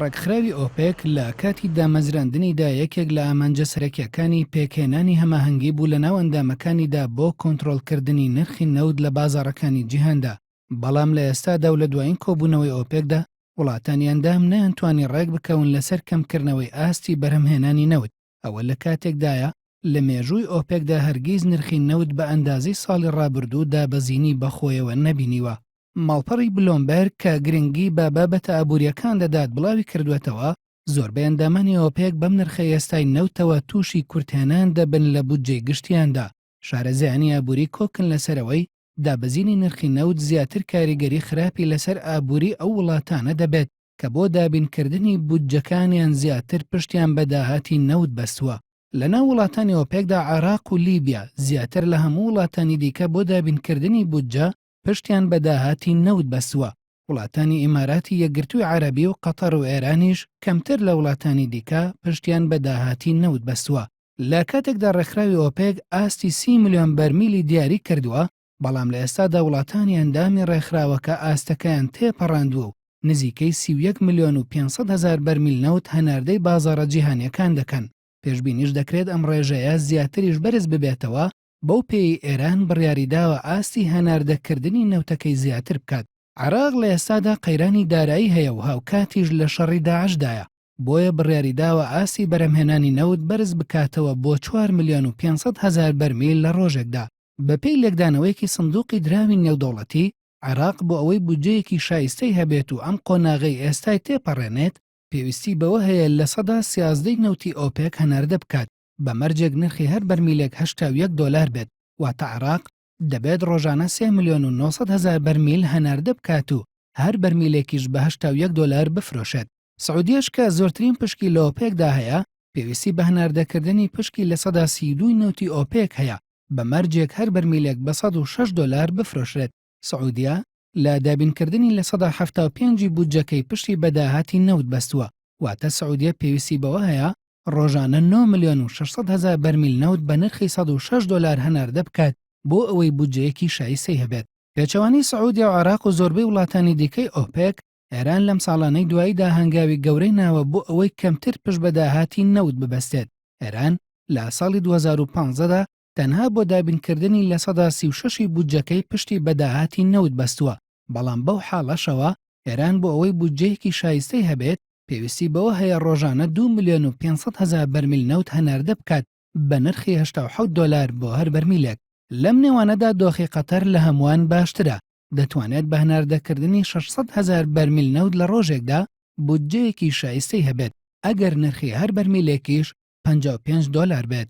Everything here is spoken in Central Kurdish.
ڕێکخراوی ئۆپێک لە کاتی دامەزراندنیدا یەکێک لە ئامانجە سەرەکیەکانی پێکهێنانی هەماهەنگی بوو لە ناو ئەندامەکانیدا بۆ کۆنتڕۆڵکردنی نرخی نەوت لە بازاڕەکانی جیهاندا. بەڵام لە ئێستادا و لە دوایین کۆبوونەوەی ئۆپێکدا وڵاتانی ئەندام نەیانتوانی ڕێک بکەون لەسەر کەمکردنەوەی ئاستی بەرهەمهێنانی نەوت. ئەوە لە کاتێکدایە لە مێژووی ئۆپێکدا هەرگیز نرخی نەوت بە ئەندازەی ساڵی ڕابردوو دابەزینی بەخۆیەوە نەبینیوە. ماڵپەڕی بلۆمبەرگ کە گرنگی بە بابەتە ئابووریەکان دەدات بڵاوی کردوێتەوە، زۆربەی ئەندامانی ئۆپێک بەم نرخە ئێستای نەوتەوە تووشی کورتێنان دەبن لە بودجەی گشتیاندا. شارەزایانی ئابووری کۆکن لەسەرەوەی دابەزینی نرخی نەوت زیاتر کاریگەری خراپی لەسەر ئابووری ئەو وڵاتانە دەبێت کە بۆ دابینکردنی بودجەکانیان زیاتر پشتیان بە داهاتی نەوت بەستووە. لە ناو وڵاتانی ئۆپێکدا عێراق و لیبیا زیاتر لە هەموو وڵاتانی دیکە بۆ دابینکردنی بودجە پشتیان بە داهاتی نەوت بەستووە. وڵاتانی ئیماراتی یەکگرتووی عەرەبی و قەتەر و ئێرانیش کەمتر لە وڵاتانی دیکە پشتیان بە داهاتی نەوت بەستووە. لە کاتێکدا ڕێکخراوی ئۆپێک ئاستی 30 ملیۆن بەرمیلی دیاری کردووە، بەڵام لە ئێستادا وڵاتانی ئەندامی ڕێکخراوەکە ئاستەکەیان تێپەڕاندووە و نزیکەی 31 ملیۆن و 500 هەزار بەرمیل نەوت هەناردەی بازاڕە جیهانیەکان دەکەن. پێشبینیش دەکرێت ئەم ڕێژەیە زیاتریش بەرز ببێتەوە، بەو پێی ئێران بڕیاریداوە ئاستی هەناردەکردنی نەوتەکەی زیاتر بکات. عێراق لە ئێستادا قەیرانی دارایی هەیە و هاوکاتیش لە شەڕی داعشدایە، بۆیە بڕیاریداوە ئاستی بەرهەمهێنانی نەوت بەرز بکاتەوە بۆ 4 ملیۆن و 500 هەزار بەرمیل لە ڕۆژێکدا. بەپێی لێکدانەوەیەکی سندوقی دراوی نێودەوڵەتی، عێراق بۆ ئەوەی بودجەیەکی شایستەی هەبێت و ئەم قۆناغەی ئێستای تێپەڕێنێت، پێویستی بەوە هەیە لە سەدا 13 نەوتی ئۆپێک هەناردە بکات، بە مەرجێک نرخی هەر بەرمیلێک 81 دۆلار بێت، واتە عێراق دەبێت ڕۆژانە 3 ملیۆن و 900 هەزار بەرمیل هەناردە بکات و هەر بەرمیلێکیش بە 81 دۆلار بفرۆشێت. سعودیەش کە زۆرترین پشکی لە ئۆپێکدا هەیە، پێویستی بە هەناردەکردنی پشکی لە سەدا 32 نەوتی ئۆپێک هەیە، بە مەرجێک هەر بەرمیلێک بە 106 دۆلار بفرۆشرێت. سعودیا لە دابینکردنی لە سەدا 75 بودجەکەی پشتی بەداهاتی نەوت بەستووە، واتە سعودیە پێویستی بەوە هەیە ڕۆژانە 9 ملیۆن و 600 هەزار بەرمیل نەوت بە نرخی 106 دۆلار هەناردە بکات بۆ ئەوەی بودجەیەکی شایستەی هەبێت. پێچەوانی سعودیا و عێراق و زۆربەی وڵاتانی دیکەی ئۆپێک، ئێران لەم ساڵانەی دواییدا هەنگاوی گەورەی ناوە بۆ ئەوەی کەمتر پشت بە داهاتی نەوت ببەستێت. ئێران لە ساڵی 2015دا تەنها بۆ دابینکردنی لە سەدا 36 بودجەکەی پشتی بە داهاتی نەوت بەستووە، بەڵام بەو حاڵەشەوە ئێران بۆ ئەوەی بودجەیەکی شایستەی هەبێت پێویستی بەوە هەیە ڕۆژانە 2 ملیۆن و 500 هەزار بەرمیل نەوت هەناردە بکات بە نرخی 87 دۆلار بۆ هەر بەرمیلێک. لەم نێوانەدا دۆخی قەتەر لە هەمووان باشترە، دەتوانێت بە هەناردەکردنی 600 هەزار بەرمیل نەوت لە ڕۆژێکدا بودجەیەکی شایستەی هەبێت ئەگەر نرخی هەر بەرمیلێکیش 55 دۆلار بێت.